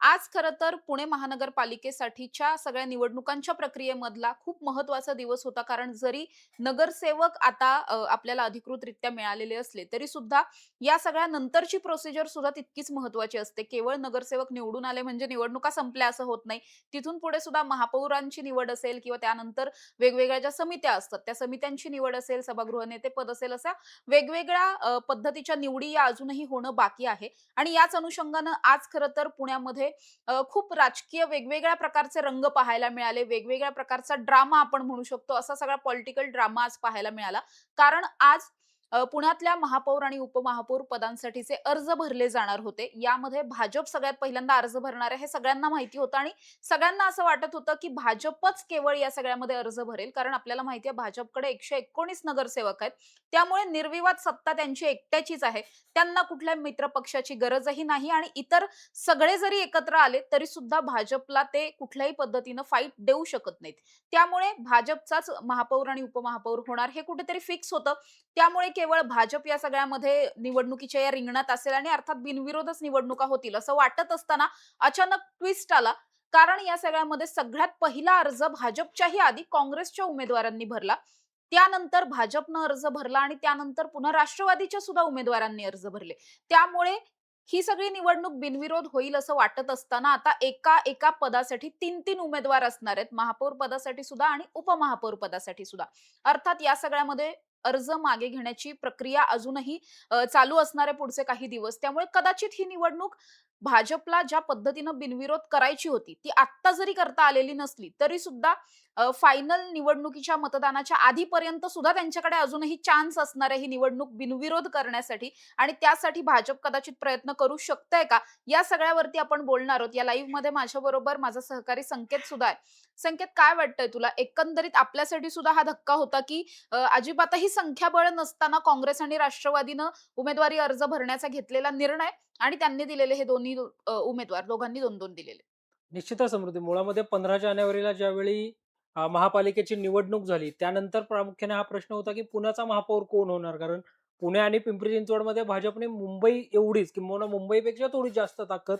आज खरं तर पुणे महानगरपालिकेसाठीच्या सगळ्या निवडणुकांच्या प्रक्रियेमधला खूप महत्त्वाचा दिवस होता. कारण जरी नगरसेवक आता आपल्याला अधिकृतरित्या मिळालेले असले, तरी सुद्धा या सगळ्या नंतरची प्रोसिजर सुद्धा तितकीच महत्त्वाची असते. केवळ नगरसेवक निवडून आले म्हणजे निवडणुका संपल्या असं होत नाही. तिथून पुढे सुद्धा महापौरांची निवड असेल किंवा त्यानंतर वेगवेगळ्या ज्या समित्या असतात, त्या समित्यांची निवड असेल, सभागृह नेतेपद असेल, अशा वेगवेगळ्या पद्धतीच्या निवडी या अजूनही होणं बाकी आहे. आणि याच अनुषंगानं आज खरं तर पुण्यामध्ये खूप राजकीय वेगवेगळ्या प्रकारचे रंग पाहायला मिळाले. वेगवेगळ्या प्रकारचा ड्रामा आपण म्हणू शकतो. असा सगळा पॉलिटिकल ड्रामा आज पाहायला मिळाला. कारण आज पुण्यातल्या महापौर आणि उपमहापौर पदांसाठीचे अर्ज भरले जाणार होते. यामध्ये भाजप सगळ्यात पहिल्यांदा अर्ज भरणार आहे हे सगळ्यांना माहिती होतं आणि सगळ्यांना असं वाटत होतं, की भाजपच केवळ या सगळ्यामध्ये अर्ज भरेल. कारण आपल्याला माहिती आहे भाजपकडे 119 नगरसेवक आहेत. त्यामुळे निर्विवाद सत्ता त्यांची एकट्याचीच आहे. त्यांना कुठल्या मित्र पक्षाची गरजही नाही आणि इतर सगळे जरी एकत्र आले तरी सुद्धा भाजपला ते कुठल्याही पद्धतीनं फाईट देऊ शकत नाहीत. त्यामुळे भाजपचाच महापौर आणि उपमहापौर होणार हे कुठेतरी फिक्स होतं. त्यामुळे केवळ भाजप या सगळ्यामध्ये निवडणुकीच्या या रिंगणात असेल आणि अर्थात बिनविरोधच निवडणुका होतील असं वाटत असताना अचानक ट्विस्ट आला. कारण या सगळ्यामध्ये सगळ्यात पहिला अर्ज भाजपच्याही आधी काँग्रेसच्या उमेदवारांनी भरला. त्यानंतर भाजपनं अर्ज भरला आणि त्यानंतर पुन्हा राष्ट्रवादीच्या सुद्धा उमेदवारांनी अर्ज भरले. त्यामुळे ही सगळी निवडणूक बिनविरोध होईल असं वाटत असताना आता एका पदासाठी 3-3 उमेदवार असणार आहेत. महापौर पदासाठी सुद्धा आणि उपमहापौर पदासाठी सुद्धा. अर्थात या सगळ्यामध्ये अर्ज मागे घेण्याची प्रक्रिया अजूनही चालू असणार आहे पुढचे काही दिवस. त्यामुळे कदाचित ही निवडणूक भाजपला ज्या पद्धतीनं बिनविरोध करायची होती, ती आत्ता जरी करता आलेली नसली, तरी सुद्धा फायनल निवडणुकीच्या मतदानाच्या आधीपर्यंत सुद्धा त्यांच्याकडे अजूनही चान्स असणार आहे ही निवडणूक बिनविरोध करण्यासाठी आणि त्यासाठी भाजप कदाचित प्रयत्न करू शकतंय का? या सगळ्यावरती आपण बोलणार आहोत. या लाईव्हमध्ये माझ्याबरोबर माझा सहकारी संकेत सुद्धा आहे. संकेत, काय वाटतंय तुला? एकंदरीत आपल्यासाठी सुद्धा हा धक्का होता, की अजिबातही संख्याबळ नसताना काँग्रेस आणि राष्ट्रवादीनं उमेदवारी अर्ज भरण्याचा घेतलेला निर्णय आणि त्यांनी दिलेले हे दोन्ही उमेदवार दोघांनी 2-2 दिलेले. निश्चितच समृद्धी. मुळामध्ये 15 जानेवारीला ज्यावेळी महापालिकेची निवडणूक झाली, त्यानंतर प्रामुख्याने हा प्रश्न होता, की पुण्याचा महापौर कोण होणार? कारण पुणे आणि पिंपरी चिंचवडमध्ये भाजपने मुंबई एवढीच किंबहुना मुंबईपेक्षा थोडी जास्त ताकद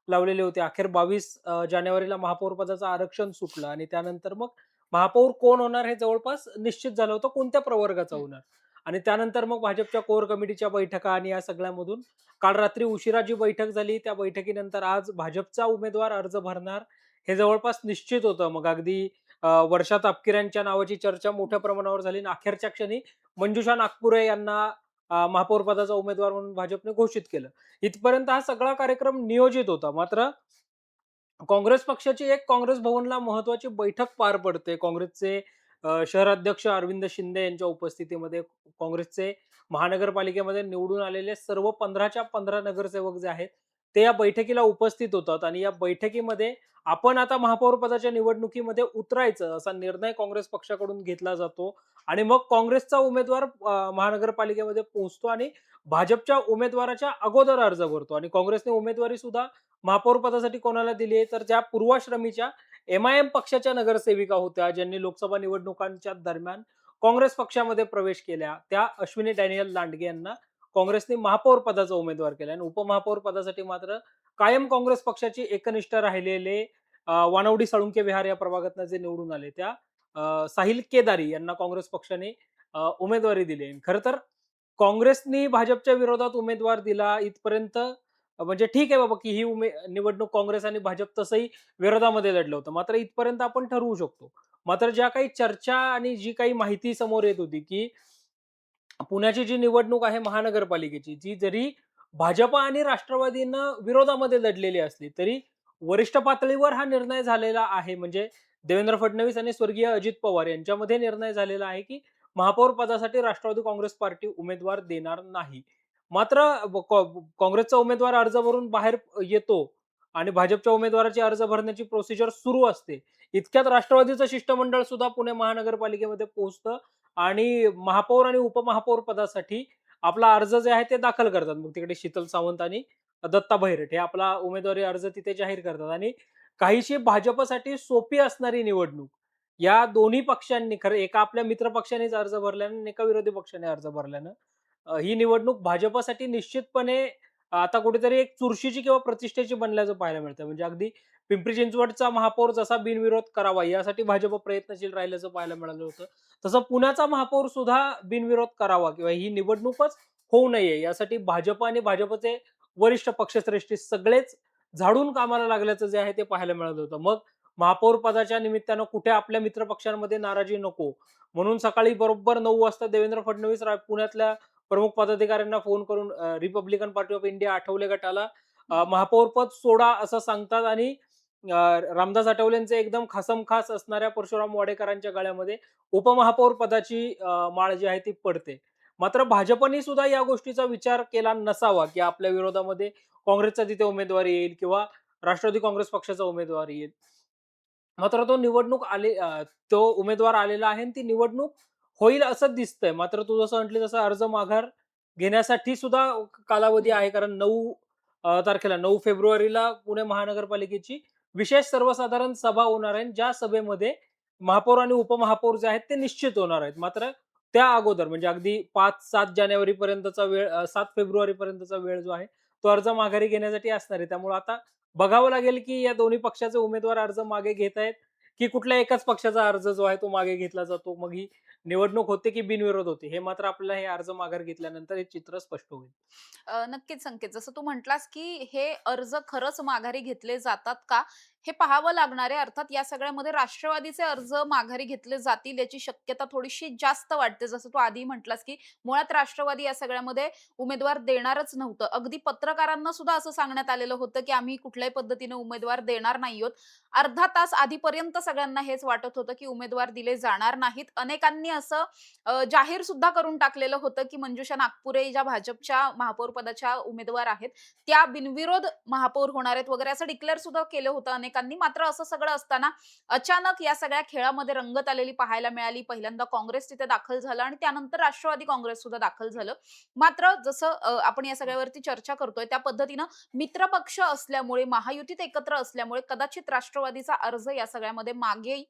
लावलेली होती. अखेर 22 जानेवारीला महापौर पदाचं आरक्षण सुटलं आणि त्यानंतर मग महापौर कोण होणार हे जवळपास निश्चित झालं होतं, कोणत्या प्रवर्गाचा हं. होणार. आणि त्यानंतर मग भाजपच्या कोर कमिटीच्या बैठका आणि या सगळ्यामधून काल रात्री उशिरा जी बैठक झाली, त्या बैठकीनंतर आज भाजपचा उमेदवार अर्ज भरणार हे जवळपास निश्चित होतं. मग अगदी वर्षा तापकीर नावाची चर्चा मोठ्या प्रमाणावर झाली आणि अखेरच्या क्षणी मंजुषा नागपुरे यांना महापौर पदाचा उमेदवार म्हणून भाजपने घोषित केलं. इथपर्यंत हा सगळा कार्यक्रम नियोजित होता. मात्र काँग्रेस पक्षाची एक काँग्रेस भवनला महत्वाची बैठक पार पडते. काँग्रेसचे शहराध्यक्ष अरविंद शिंदे यांच्या उपस्थितीमध्ये काँग्रेसचे महानगरपालिकेमध्ये निवडून आलेले सर्व 15च्या 15 नगरसेवक जे आहेत, ते या बैठकीला उपस्थित होतात आणि या बैठकीमध्ये आपण आता महापौर पदाच्या निवडणुकीमध्ये उतरायचं असा निर्णय काँग्रेस पक्षाकडून घेतला जातो आणि मग काँग्रेसचा उमेदवार महानगरपालिकेमध्ये पोहोचतो आणि भाजपच्या उमेदवाराच्या अगोदर अर्ज भरतो आणि काँग्रेसने उमेदवारी सुद्धा महापौर पदासाठी कोणाला दिली आहे तर ज्या पूर्वाश्रमीच्या एम-आय-एम पक्षाच्या नगरसेविका होत्या, ज्यांनी लोकसभा निवडणुकांच्या दरम्यान काँग्रेस पक्षामध्ये प्रवेश केला, त्या अश्विनी डॅनियल लांडगे यांना काँग्रेसने महापौर पदाचा उमेदवार केला आणि उपमहापौर पदासाठी मात्र कायम काँग्रेस पक्षाची एकनिष्ठ राहिलेले वानवडी साळुंके विहार या प्रभागातनं जे निवडून आले, त्या साहिल केदारी यांना काँग्रेस पक्षाने उमेदवारी दिली. खरं तर काँग्रेसनी भाजपच्या विरोधात उमेदवार दिला इथपर्यंत म्हणजे ठीक आहे बाबा, की ही निवडणूक काँग्रेस आणि भाजप तसंही विरोधामध्ये लढलं होतं. मात्र इथपर्यंत आपण ठरवू शकतो. मात्र ज्या काही चर्चा आणि जी काही माहिती समोर येत होती, की पुण्याची जी निवडणूक आहे महानगरपालिकेची, जी जरी भाजप आणि राष्ट्रवादीनं विरोधामध्ये लढलेली असली, तरी वरिष्ठ पातळीवर हा निर्णय झालेला आहे. म्हणजे देवेंद्र फडणवीस आणि स्वर्गीय अजित पवार यांच्यामध्ये निर्णय झालेला आहे, की महापौर पदासाठी राष्ट्रवादी काँग्रेस पार्टी उमेदवार देणार नाही. मात्र काँग्रेसचा उमेदवार अर्ज भरून बाहेर येतो आणि भाजपच्या उमेदवाराची अर्ज भरण्याची प्रोसिजर सुरू असते. इतक्यात राष्ट्रवादीचं शिष्टमंडळ सुद्धा पुणे महानगरपालिकेमध्ये पोहोचतं आणि महापौर आणि उपमहापौर पदासाठी आपला अर्ज जे आहे ते दाखल करतात. मग तिकडे शीतल सावंत आणि दत्ता बहिरट हे आपला उमेदवारी अर्ज तिथे जाहीर करतात आणि काहीशी भाजपसाठी सोपी असणारी निवडणूक या दोन्ही पक्षांनी खरं एका आपल्या मित्र पक्षानेच अर्ज भरल्यानं आणि एका विरोधी पक्षाने अर्ज भरल्यानं ही निवडणूक भाजपसाठी निश्चितपणे आता कुठेतरी एक चुरशीची किंवा प्रतिष्ठेची बनल्याचं पाहायला मिळतं. म्हणजे अगदी पिंपरी चिंचवडचा महापौर जसा बिनविरोध करावा यासाठी भाजप प्रयत्नशील राहिल्याचं पाहायला मिळालं होतं. तसं पुण्याचा महापौर सुद्धा बिनविरोध करावा किंवा ही निवडणूकच होऊ नये यासाठी भाजप आणि भाजपचे वरिष्ठ पक्षश्रेष्ठी सगळेच झाडून कामाला लागल्याचं जे आहे ते पाहायला मिळालं होतं. मग महापौर पदाच्या निमित्तानं कुठे आपल्या मित्रपक्षांमध्ये नाराजी नको म्हणून सकाळी बरोबर 9 वाजता देवेंद्र फडणवीस पुण्यातल्या प्रमुख पदाधिकाऱ्यांना फोन करून Republican party of India Athawale गटाला महापौर पद सोडा असं सांगतात आणि रामदास आठवलेंचे एकदम खासमखास असणाऱ्या परशुराम वाडेकरांच्या गळ्यामध्ये उपमहापौर पदाची माळ जी आहे ती पडते. मात्र भाजपने सुद्धा या गोष्टीचा विचार केला नसावा, की आपल्या विरोधामध्ये काँग्रेसचा तिथे उमेदवार येईल किंवा राष्ट्रवादी काँग्रेस पक्षाचा उमेदवार येईल. मात्र तो उमेदवार आलेला आहे आणि ती निवडणूक होईल असं दिसतंय. मात्र तू जसं म्हटली तसं अर्ज माघार घेण्यासाठी सुद्धा कालावधी हं. आहे. कारण 9 फेब्रुवारीला पुणे महानगरपालिकेची विशेष सर्वसाधारण सभा होणार आहे. ज्या सभेमध्ये महापौर आणि उपमहापौर जे आहेत ते निश्चित होणार आहेत. मात्र त्या अगोदर म्हणजे अगदी 5-7 जानेवारीपर्यंतचा वेळ 7 फेब्रुवारीपर्यंतचा वेळ जो आहे, तो अर्ज माघारी घेण्यासाठी असणार आहे. त्यामुळे आता बघावं लागेल, की या दोन्ही पक्षाचे उमेदवार अर्ज मागे घेतायत, की कुठल्या एकाच पक्षाचा अर्ज जो आहे तो मागे घेतला जातो. मग ही निवडणूक होते की बिनविरोध होते, हे मात्र आपल्याला हे अर्ज माघार घेतल्यानंतर हे चित्र स्पष्ट होईल. नक्कीच संकेत. जसं तू म्हटलास, की हे अर्ज खरंच माघारी घेतले जातात का? हे पाहावं लागणार आहे. अर्थात या सगळ्यामध्ये राष्ट्रवादीचे अर्ज माघारी घेतले जातील याची शक्यता थोडीशी जास्त वाटते. जसं तू आधी म्हटलास, की मुळात राष्ट्रवादी या सगळ्यामध्ये उमेदवार देणारच नव्हतं. अगदी पत्रकारांना सुद्धा असं सांगण्यात आलेलं होतं, की आम्ही कुठल्याही पद्धतीने उमेदवार देणार नाही आहोत. अर्धा तास आधीपर्यंत सगळ्यांना हेच वाटत होतं, की उमेदवार दिले जाणार नाहीत. अनेकांनी असं जाहीर सुद्धा करून टाकलेलं होतं, की मंजुषा नागपुरे ज्या भाजपच्या महापौर पदाच्या उमेदवार आहेत, त्या बिनविरोध महापौर होणार आहेत वगैरे असं डिक्लेअर सुद्धा केलं होतं अनेकांनी. मात्र असं सगळं असताना अचानक या सगळ्या खेळामध्ये रंगत आलेली पाहायला मिळाली. पहिल्यांदा काँग्रेस तिथे दाखल झालं आणि त्यानंतर राष्ट्रवादी काँग्रेस सुद्धा दाखल झालं. मात्र जसं आपण या सगळ्यावरती चर्चा करतोय त्या पद्धतीनं मित्रपक्ष असल्यामुळे, महायुतीत एकत्र असल्यामुळे कदाचित राष्ट्रवादीचा अर्ज या सगळ्यामध्ये मागे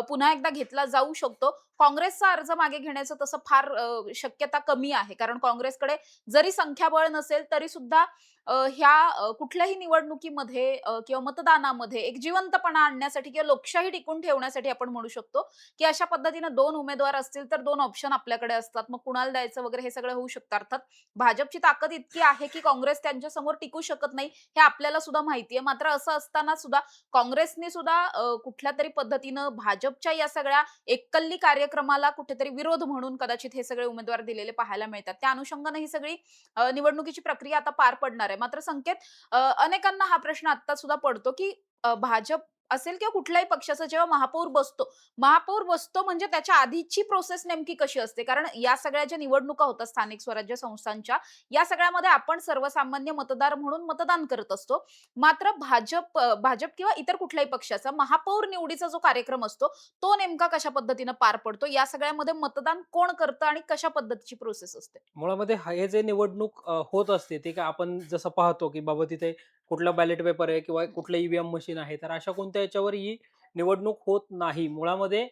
पुन्हा एकदा घेतला जाऊ शकतो. काँग्रेसचा अर्ज मागे घेण्याचं तसं फार शक्यता कमी आहे. कारण काँग्रेसकडे जरी संख्याबळ नसेल तरी सुद्धा ह्या कुठल्याही निवडणुकीमध्ये किंवा मतदानामध्ये एक जिवंतपणा आणण्यासाठी किंवा लोकशाही टिकून ठेवण्यासाठी आपण म्हणू शकतो, की अशा पद्धतीनं 2 उमेदवार असतील तर 2 ऑप्शन आपल्याकडे असतात. मग कुणाला द्यायचं वगैरे हे सगळं होऊ शकतं. अर्थात भाजपची ताकद इतकी आहे, की काँग्रेस त्यांच्यासमोर टिकू शकत नाही हे आपल्याला सुद्धा माहिती आहे. मात्र असं असताना सुद्धा काँग्रेसने सुद्धा कुठल्यातरी पद्धतीनं भाजपच्या या सगळ्या एककल्ली कार्यक्रमाला कुठेतरी विरोध म्हणून कदाचित हे सगळे उमेदवार दिलेले पाहायला मिळतात. त्या अनुषंगाने ही सगळी निवडणुकीची प्रक्रिया आता पार पडणार आहे. मात्र संकेत अनेकांना हा प्रश्न आता सुद्धा पडतो, की भाजप असेल किंवा कुठल्याही पक्षाचा जेव्हा महापौर बसतो म्हणजे त्याच्या आधीची प्रोसेस नेमकी कशी असते? कारण या सगळ्या ज्या निवडणुका होतात स्थानिक स्वराज्य संस्थांच्या, या सगळ्यामध्ये आपण सर्वसामान्य मतदार म्हणून मतदान करत असतो. मात्र भाजप किंवा इतर कुठल्याही पक्षाचा महापौर निवडीचा जो कार्यक्रम असतो, तो नेमका कशा पद्धतीनं पार पडतो? या सगळ्यामध्ये मतदान कोण करतं आणि कशा पद्धतीची प्रोसेस असते? मुळामध्ये हे जे निवडणूक होत असते ते काय आपण जसं पाहतो, की बाबा तिथे कुठला बॅलेट पेपर आहे किंवा कुठलं ईव्हीएम मशीन आहे. तर अशा कोणत्या याच्यावर ही निवडणूक होत नाही. मुळामध्ये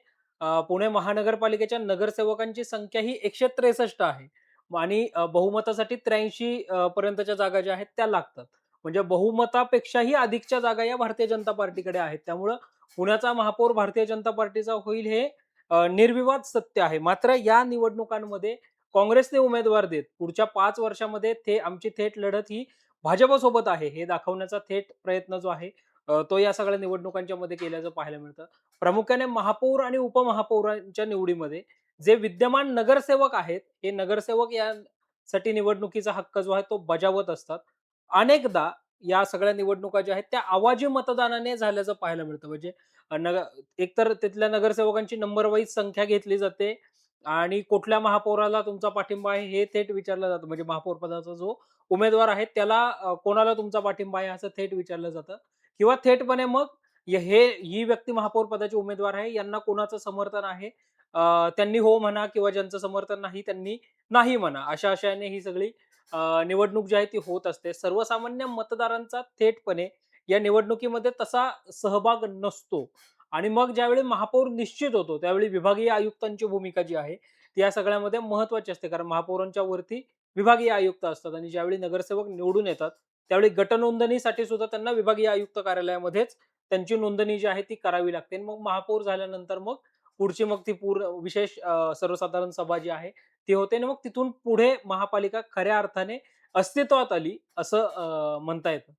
पुणे महानगरपालिकेच्या नगरसेवकांची संख्या ही 163 आहे आणि बहुमतासाठी 83 पर्यंतच्या जागा ज्या आहेत त्या लागतात. म्हणजे बहुमतापेक्षाही अधिकच्या जागा या भारतीय जनता पार्टीकडे आहेत. त्यामुळं पुण्याचा महापौर भारतीय जनता पार्टीचा होईल हे निर्विवाद सत्य आहे. मात्र या निवडणुकांमध्ये काँग्रेसने उमेदवार देत पुढच्या 5 वर्षामध्ये आमची थेट लढत ही भाजपसोबत आहे, हे दाखवण्याचा थेट प्रयत्न जो आहे तो या सगळ्या निवडणुकांच्या मध्ये केल्याचं पाहायला मिळतं. प्रामुख्याने महापौर आणि उपमहापौरांच्या निवडीमध्ये जे विद्यमान नगरसेवक आहेत, हे नगरसेवक यासाठी निवडणुकीचा हक्क जो आहे तो बजावत असतात. अनेकदा या सगळ्या निवडणुका ज्या आहेत त्या आवाजी मतदानाने झाल्याचं पाहायला मिळतं. म्हणजे अ, नग एकतर तिथल्या नगरसेवकांची नंबर वाईज संख्या घेतली जाते आणि कुठल्या महापौराला तुमचा पाठिंबा आहे हे थेट विचारलं जातं. म्हणजे महापौर पदाचा जो उमेदवार आहे त्याला कोणाला तुमचा पाठिंबा आहे असं थेट विचारलं जातं किंवा थेटपणे मग ही व्यक्ती महापौर पदाचे उमेदवार आहे यांना कोणाचं समर्थन आहे त्यांनी हो म्हणा किंवा ज्यांचं समर्थन नाही त्यांनी नाही म्हणा. अशा आशयाने ही सगळी निवडणूक जी आहे ती होत असते. सर्वसामान्य मतदारांचा थेटपणे या निवडणुकीमध्ये तसा सहभाग नसतो. आणि मग ज्यावेळी महापौर निश्चित होतो, त्यावेळी विभागीय आयुक्तांची भूमिका जी आहे, ती या सगळ्यामध्ये महत्त्वाची असते. कारण महापौरांच्या वरती विभागीय आयुक्त असतात आणि ज्यावेळी नगरसेवक निवडून येतात, त्यावेळी गटनोंदणीसाठी सुद्धा त्यांना विभागीय आयुक्त कार्यालयामध्येच त्यांची नोंदणी जी आहे ती करावी लागते. आणि मग महापौर झाल्यानंतर मग पुढची मग ती विशेष सर्वसाधारण सभा जी आहे ती होते आणि मग तिथून पुढे महापालिका खऱ्या अर्थाने अस्तित्वात आली असं म्हणता येतं.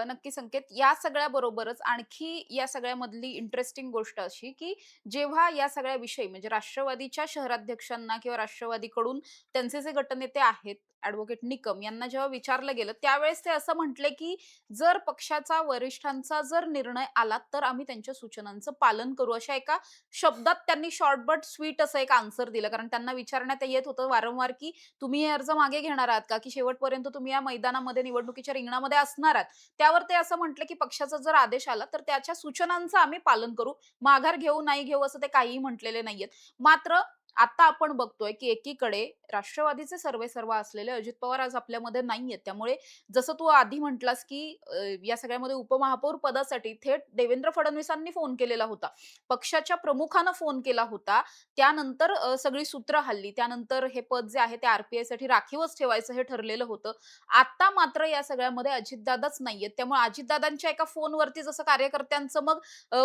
नक्की संकेत. या सगळ्याबरोबरच आणखी या सगळ्यामधली इंटरेस्टिंग गोष्ट अशी, की जेव्हा या सगळ्या विषयी म्हणजे राष्ट्रवादीच्या शहराध्यक्षांना किंवा राष्ट्रवादीकडून त्यांचे जे गटनेते आहेत, ॲडव्होकेट निकम यांना जेव्हा विचारलं गेलं, त्यावेळेस ते असं म्हटले, की जर पक्षाचा वरिष्ठांचा जर निर्णय आला, तर आम्ही त्यांच्या सूचनांचं पालन करू. अशा एका शब्दात त्यांनी शॉर्ट बट स्वीट असं एक आन्सर दिलं. कारण त्यांना विचारण्यात येत होतं वारंवार, की तुम्ही हे अर्ज मागे घेणार आहात का? की शेवटपर्यंत तुम्ही या मैदानामध्ये निवडणुकीच्या रिंगणामध्ये असणार आहात? त्यावर ते असं म्हटले, की पक्षाचा जर आदेश आला, तर त्याच्या सूचनांचं आम्ही पालन करू. माघार घेऊ, नाही घेऊ असं ते काहीही म्हटलेले नाहीयेत. मात्र आता आपण बघतोय, की एकीकडे राष्ट्रवादीचे सर्वेसर्वा असलेले अजित पवार आज आपल्यामध्ये नाहीयेत. त्यामुळे जसं तू आधी म्हटलास, की या सगळ्यामध्ये उपमहापौर पदासाठी थेट देवेंद्र फडणवीसांनी फोन केलेला होता. पक्षाच्या प्रमुखानं फोन केला होता. त्यानंतर सगळी सूत्र हलली. त्यानंतर हे पद जे आहे ते आर-पी-आयसाठी राखीवच ठेवायचं हे ठरलेलं होतं. आता मात्र या सगळ्यामध्ये अजितदादाच नाहीयेत. त्यामुळे अजितदादांच्या एका फोनवरती जसं कार्यकर्त्यांचं मग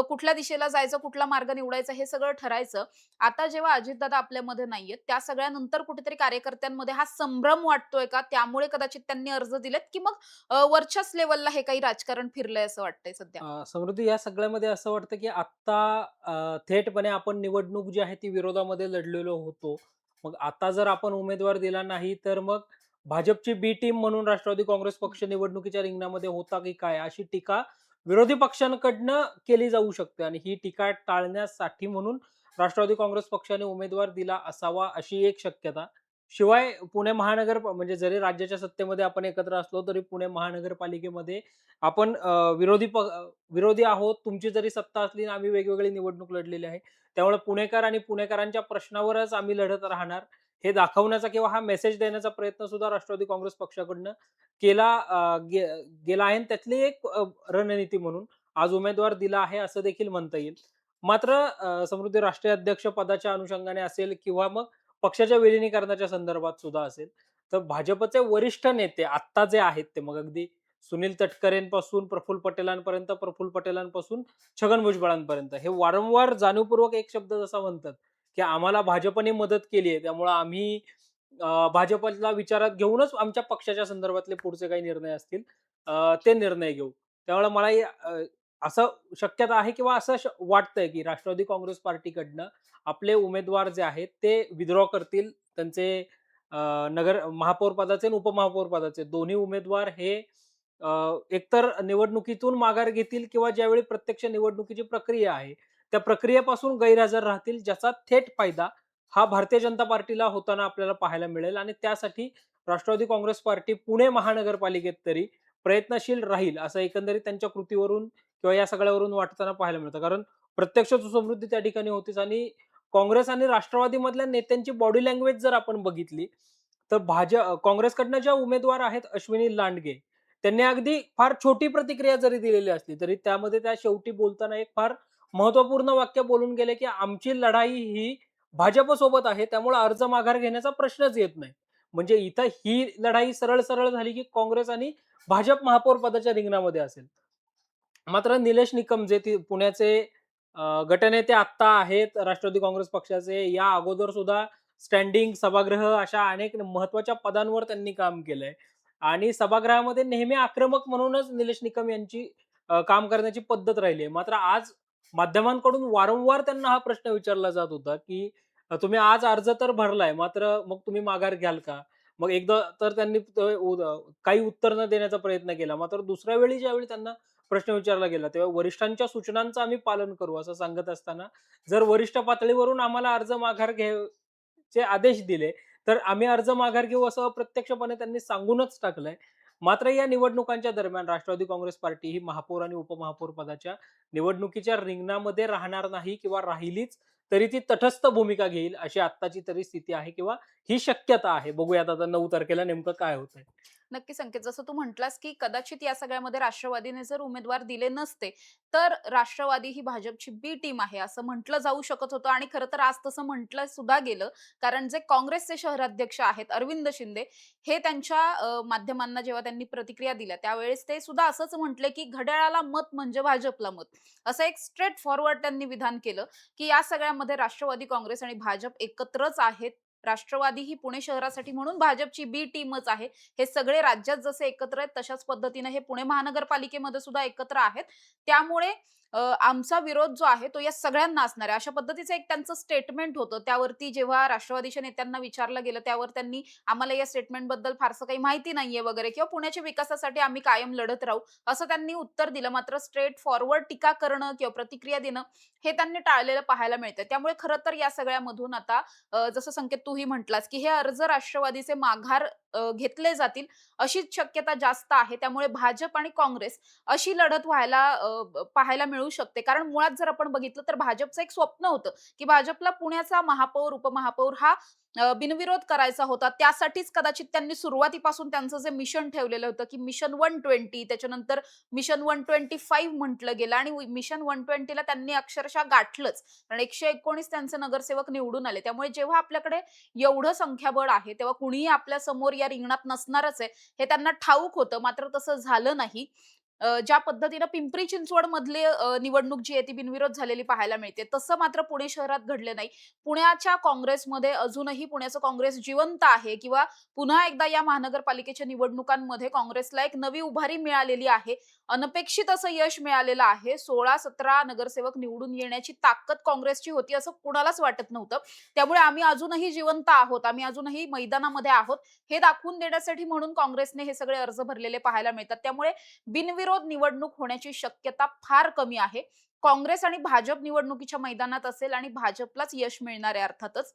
कुठल्या दिशेला जायचं, कुठला मार्ग निवडायचा हे सगळं ठरायचं. आता जेव्हा अजितदादा आपल्यामध्ये नाहीयेत, त्या सगळ्यानंतर कुठेतरी कार्यकर्त्यांमध्ये हा संभ्रम वाटतोय का? त्यामुळे कदाचित त्यांनी अर्ज दिलेत, की मग वरच्याच लेव्हलला हे काही राजकारण फिरलंय असं वाटतंय सध्या? समृद्धी या सगळ्यामध्ये असं वाटतं, की आत्ता थेटपणे आपण निवडणूक जी आहे ती विरोधामध्ये लढलेलो होतो. मग आता जर आपण उमेदवार दिला नाही, तर मग भाजपची बी टीम म्हणून राष्ट्रवादी काँग्रेस हं. पक्ष निवडणुकीच्या रिंगणामध्ये होता की काय? अशी टीका विरोधी पक्षांकडनं केली जाऊ शकते आणि ही टीका टाळण्यासाठी म्हणून राष्ट्रवादी काँग्रेस पक्षाने उमेदवार दिला असावा, अशी एक शक्यता. शिवाय पुणे म्हणजे जरी राज्याच्या सत्तेमध्ये आपण एकत्र असलो, तरी पुणे महानगरपालिकेमध्ये आपण विरोधी आहोत. तुमची जरी सत्ता असली आणि आम्ही वेगवेगळी निवडणूक लढलेली आहे. त्यामुळे पुणेकर आणि पुणेकरांच्या प्रश्नावरच आम्ही लढत राहणार. हे दाखवण्याचा किंवा हा मेसेज देण्याचा प्रयत्न सुद्धा राष्ट्रवादी काँग्रेस पक्षाकडनं केला गेला आहे आणि त्यातली एक रणनीती म्हणून आज उमेदवार दिला आहे असं देखील म्हणता येईल. मात्र समृद्धी राष्ट्रीय अध्यक्ष पदाच्या अनुषंगाने असेल किंवा मग पक्षाच्या विलिनीकरणाच्या संदर्भात सुद्धा असेल, तर भाजपचे वरिष्ठ नेते आत्ता जे आहेत ते मग अगदी सुनील तटकरेंपासून प्रफुल्ल पटेलांपर्यंत, प्रफुल्ल पटेलांपासून छगन भुजबळांपर्यंत हे वारंवार जाणीवपूर्वक एक शब्द जसा म्हणतात, की आम्हाला भाजपने मदत केली आहे. त्यामुळं आम्ही भाजपला विचारात घेऊनच आमच्या पक्षाच्या संदर्भातले पुढचे काही निर्णय असतील ते निर्णय घेऊ. त्यामुळे मलाही असं शक्यता आहे किंवा असं वाटतंय, की राष्ट्रवादी काँग्रेस पार्टीकडनं आपले उमेदवार जे आहेत ते विथड्रॉ करतील. त्यांचे महापौर पदाचे आणि उपमहापौर पदाचे दोन्ही उमेदवार हे एकतर निवडणुकीतून माघार घेतील किंवा ज्यावेळी प्रत्यक्ष निवडणुकीची प्रक्रिया आहे, त्या प्रक्रियेपासून गैरहजर राहतील, ज्याचा थेट फायदा हा भारतीय जनता पार्टीला होताना आपल्याला पाहायला मिळेल आणि त्यासाठी राष्ट्रवादी काँग्रेस पार्टी पुणे महानगरपालिकेत तरी प्रयत्नशील राहील, असं एकंदरीत त्यांच्या कृतीवरून किंवा या सगळ्यावरून वाटताना पाहायला मिळतं. कारण प्रत्यक्ष सुसमृद्धी त्या ठिकाणी होतीच आणि काँग्रेस आणि राष्ट्रवादीमधल्या नेत्यांची बॉडी लँग्वेज जर आपण बघितली, तर काँग्रेसकडनं ज्या उमेदवार आहेत अश्विनी लांडगे, त्यांनी अगदी फार छोटी प्रतिक्रिया जरी दिलेली असली, तरी त्यामध्ये त्या शेवटी बोलताना एक फार महत्त्वपूर्ण वाक्य बोलून गेले, की आमची लढाई ही भाजपसोबत आहे, त्यामुळे अर्ज माघार घेण्याचा प्रश्नच येत नाही. म्हणजे इथं ही लढाई सरळ-सरळ झाली, की काँग्रेस आणि भाजप महापौर पदाच्या रिंगणामध्ये असेल. मात्र निलेश निकम जे पुण्याचे गटनेते आत्ता आहेत राष्ट्रवादी काँग्रेस पक्षाचे, या अगोदर सुद्धा स्टँडिंग सभागृह अशा अनेक महत्त्वाच्या पदांवर त्यांनी काम केलंय आणि सभागृहामध्ये नेहमी आक्रमक म्हणूनच निलेश निकम यांची काम करण्याची पद्धत राहिली आहे. मात्र आज माध्यमांकडून वारंवार त्यांना हा प्रश्न विचारला जात होता, की तुम्ही आज अर्ज तर भरलाय, मात्र मग तुम्ही माघार घ्याल का? मग एकदा तर त्यांनी काही उत्तर न देण्याचा प्रयत्न केला. मात्र दुसऱ्या वेळी ज्यावेळी त्यांना प्रश्न विचारला गेला, तेव्हा वरिष्ठांच्या सूचनांचं आम्ही पालन करू असं सांगत असताना, जर वरिष्ठ पातळीवरून आम्हाला अर्ज माघार घ्यायचे आदेश दिले, तर आम्ही अर्ज माघार घेऊ असं अप्रत्यक्षपणे त्यांनी सांगूनच टाकलंय. मात्र या निवडणुकांच्या दरम्यान राष्ट्रवादी काँग्रेस पार्टी ही महापौर आणि उपमहापौर पदाच्या निवडणुकीच्या रिंगणामध्ये राहणार नाही किंवा राहिलीच तरी ती तटस्थ भूमिका घेईल अशी आत्ताची तरी स्थिती आहे किंवा ही शक्यता आहे. बघूयात आता 9 तारखेला नेमकं काय होतंय. नक्की संकेत जसं तू म्हटलास, की कदाचित या सगळ्यामध्ये राष्ट्रवादीने जर उमेदवार दिले नसते, तर राष्ट्रवादी ही भाजपची बी टीम आहे असं म्हटलं जाऊ शकत होतं आणि खरं तर आज तसं म्हटलं सुद्धा गेलं. कारण जे काँग्रेसचे शहराध्यक्ष आहेत अरविंद शिंदे, हे त्यांच्या माध्यमांना जेव्हा त्यांनी प्रतिक्रिया दिल्या, त्यावेळेस ते सुद्धा असंच म्हटले, की घड्याळाला मत म्हणजे भाजपला मत. असं एक स्ट्रेट फॉरवर्ड त्यांनी विधान केलं, की या सगळ्यामध्ये राष्ट्रवादी काँग्रेस आणि भाजप एकत्रच आहेत. राष्ट्रवादी ही पुणे शहरासाठी म्हणून भाजपची बी टीमच आहे. हे सगळे राज्यात जसे एकत्र आहेत तशाच पद्धतीने हे पुणे महानगरपालिकेमध्ये सुद्धा एकत्र आहेत. त्यामुळे आमचा विरोध जो आहे तो या सगळ्यांना असणार आहे. अशा पद्धतीचं एक त्यांचं स्टेटमेंट होतं. त्यावरती जेव्हा राष्ट्रवादीच्या नेत्यांना विचारलं गेलं त्यावर त्यांनी आम्हाला या स्टेटमेंटबद्दल फारसं काही माहिती नाहीये वगैरे किंवा पुण्याच्या विकासासाठी आम्ही कायम लढत राहू, असं त्यांनी उत्तर दिलं. मात्र स्ट्रेट फॉरवर्ड टीका करणं किंवा प्रतिक्रिया देणं हे त्यांनी टाळलेलं पाहायला मिळतं. त्यामुळे खरं तर या सगळ्यामधून आता जसं संकेत तूही म्हटलास, की हे अर्ज राष्ट्रवादीचे माघार घेतले जातील अशीच शक्यता जास्त आहे. त्यामुळे भाजप आणि काँग्रेस अशी लढत व्हायला पाहायला मिळू शकते. कारण मुळात जर आपण बघितलं तर भाजपचं एक स्वप्न होतं, की भाजपला पुण्याचा महापौर, उपमहापौर हा बिनविरोध करायचा होता. त्यासाठीच कदाचित त्यांनी सुरुवातीपासून त्यांचं जे मिशन ठेवलेलं होतं, की मिशन 120 त्याच्यानंतर मिशन 125 म्हटलं गेलं आणि मिशन 120ला त्यांनी अक्षरशः गाठलंच. कारण 119 त्यांचे नगरसेवक निवडून आले. त्यामुळे जेव्हा आपल्याकडे एवढं संख्याबळ आहे, तेव्हा कुणीही आपल्या समोर या रिंगणात नसणारच आहे, हे त्यांना ठाऊक होतं. मात्र तसं झालं नाही. ज्या पद्धतीनं पिंपरी चिंचवडमधली निवडणूक जी आहे ती बिनविरोध झालेली पाहायला मिळते. तसं मात्र पुणे शहरात घडले नाही. पुण्याच्या काँग्रेसमध्ये अजूनही पुण्याचं काँग्रेस जिवंत आहे किंवा पुन्हा एकदा या महानगरपालिकेच्या निवडणुकांमध्ये काँग्रेसला एक नवी उभारी मिळालेली आहे. अनपेक्षित असं यश मिळालेलं आहे. 16-17 नगरसेवक निवडून येण्याची ताकद काँग्रेसची होती असं कुणालाच वाटत नव्हतं. त्यामुळे आम्ही अजूनही जिवंत आहोत, आम्ही अजूनही मैदानामध्ये आहोत, हे दाखवून देण्यासाठी म्हणून काँग्रेसने हे सगळे अर्ज भरलेले पाहायला मिळतात. त्यामुळे बिनविरोध निवडणूक होण्याची शक्यता फार कमी आहे. काँग्रेस आणि भाजप निवडणुकीच्या मैदानात असेल आणि भाजपलाच यश मिळणार आहे अर्थातच.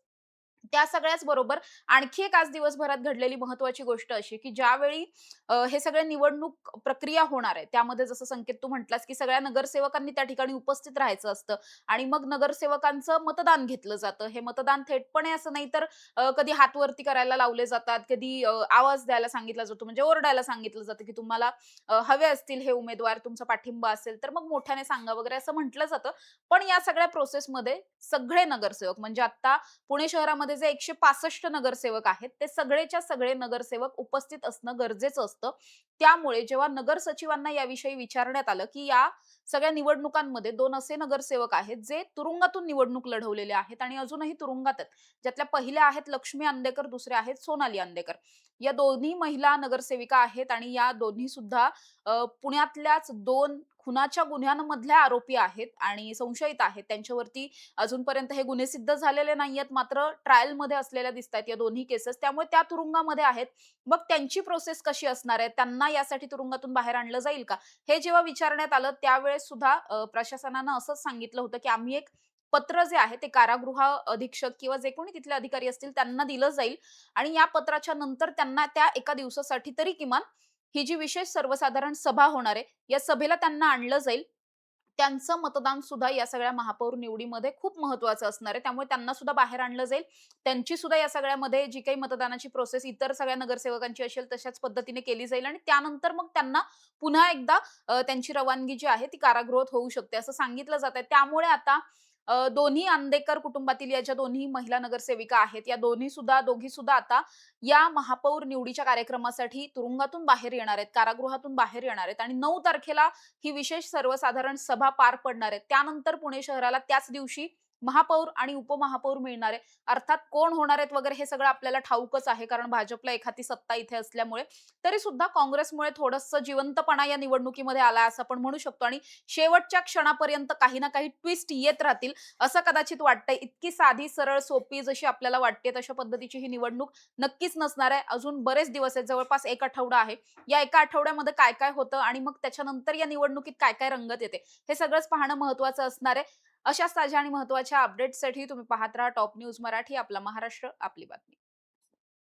त्या सगळ्याच बरोबर आणखी एक आज दिवसभरात घडलेली महत्त्वाची गोष्ट अशी, की ज्यावेळी हे सगळे निवडणूक प्रक्रिया होणार आहे, त्यामध्ये जसं संकेत तू म्हटलास, की सगळ्या नगरसेवकांनी त्या ठिकाणी उपस्थित राहायचं असतं आणि मग नगरसेवकांचं मतदान घेतलं जातं. हे मतदान थेटपणे असं नाही तर कधी हात वरती करायला लावले जातात, कधी आवाज द्यायला सांगितला जातो, म्हणजे ओरडायला सांगितलं जातं, की तुम्हाला हवे असतील हे उमेदवार, तुमचा पाठिंबा असेल, तर मग मोठ्याने सांगा वगैरे असं म्हटलं जातं. पण या सगळ्या प्रोसेसमध्ये सगळे नगरसेवक म्हणजे आता पुणे शहरामध्ये जे 165 नगरसेवक आहेत, ते सगळेच्या सगळे नगरसेवक उपस्थित असणं गरजेचं असतं. त्यामुळे जेव्हा नगर सचिवांना याविषयी विचारण्यात आलं, की या सगळ्या निवडणुकांमध्ये 2 असे नगरसेवक आहेत, जे तुरुंगातून निवडणूक लढवलेले आहेत आणि अजूनही तुरुंगात आहेत. ज्यातल्या पहिल्या आहेत लक्ष्मी अंदेकर, दुसऱ्या आहेत सोनाली अंदेकर. या दोन्ही महिला नगरसेविका आहेत आणि या दोन्ही सुद्धा पुण्यातल्याच 2 खुनाच्या गुन्ह्यांमधल्या आरोपी आहेत आणि संशयित आहेत. त्यांच्यावरती अजूनपर्यंत हे गुन्हे सिद्ध झालेले नाहीयेत, मात्र ट्रायलमध्ये असलेल्या दिसतायत या दोन्ही केसेस. त्यामुळे त्या तुरुंगामध्ये आहेत. मग त्यांची प्रोसेस कशी असणार आहे? त्यांना यासाठी तुरुंगातून बाहेर आणलं जाईल का? हे जेव्हा विचारण्यात आलं त्यावेळेस सुद्धा प्रशासनानं असंच सांगितलं होतं, की आम्ही एक पत्र जे आहे ते कारागृह अधीक्षक किंवा जे कोणी तिथले अधिकारी असतील त्यांना दिलं जाईल आणि या पत्राच्या नंतर त्यांना त्या एका दिवसासाठी तरी किमान ही जी विशेष सर्वसाधारण सभा होणार आहे, या सभेला त्यांना आणलं जाईल. त्यांचं मतदान सुद्धा या सगळ्या महापौर निवडीमध्ये खूप महत्त्वाचं असणार आहे. त्यामुळे त्यांना सुद्धा बाहेर आणलं जाईल. त्यांची सुद्धा या सगळ्यामध्ये जी काही मतदानाची प्रोसेस इतर सगळ्या नगरसेवकांची असेल तशाच पद्धतीने केली जाईल आणि त्यानंतर मग त्यांना पुन्हा एकदा त्यांची रवानगी जी आहे ती कारागृहात होऊ शकते असं सांगितलं जातंय. त्यामुळे आता दोन्ही अंदेकर कुटुंबातील या ज्या दोन्ही महिला नगरसेविका आहेत, या दोघी सुद्धा आता या महापौर निवडीच्या कार्यक्रमासाठी तुरुंगातून बाहेर येणार आहेत, कारागृहातून बाहेर येणार आहेत आणि 9 तारखेला ही विशेष सर्वसाधारण सभा पार पडणार आहे. त्यानंतर पुणे शहराला त्याच दिवशी महापौर आणि उपमहापौर मिळणार आहे. अर्थात कोण होणार आहेत वगैरे हे सगळं आपल्याला ठाऊकच आहे, कारण भाजपला एखादी सत्ता इथे असल्यामुळे. तरी सुद्धा काँग्रेसमुळे थोडंसं जिवंतपणा या निवडणुकीमध्ये आला असं आपण म्हणू शकतो आणि शेवटच्या क्षणापर्यंत काही ना काही ट्विस्ट येत राहतील, असं कदाचित वाटतंय. इतकी साधी, सरळ, सोपी जशी आपल्याला वाटते तशा पद्धतीची ही निवडणूक नक्कीच नसणार आहे. अजून बरेच दिवस आहेत, जवळपास 1 आठवडा आहे. या एका आठवड्यामध्ये काय-काय होतं आणि मग त्याच्यानंतर या निवडणुकीत काय-काय रंगत येते, हे सगळंच पाहणं महत्त्वाचं असणार आहे. अशाच ताज्या आणि महत्त्वाच्या अपडेट्ससाठी तुम्ही पाहत राहा टॉप न्यूज मराठी. आपला महाराष्ट्र, आपली बातमी.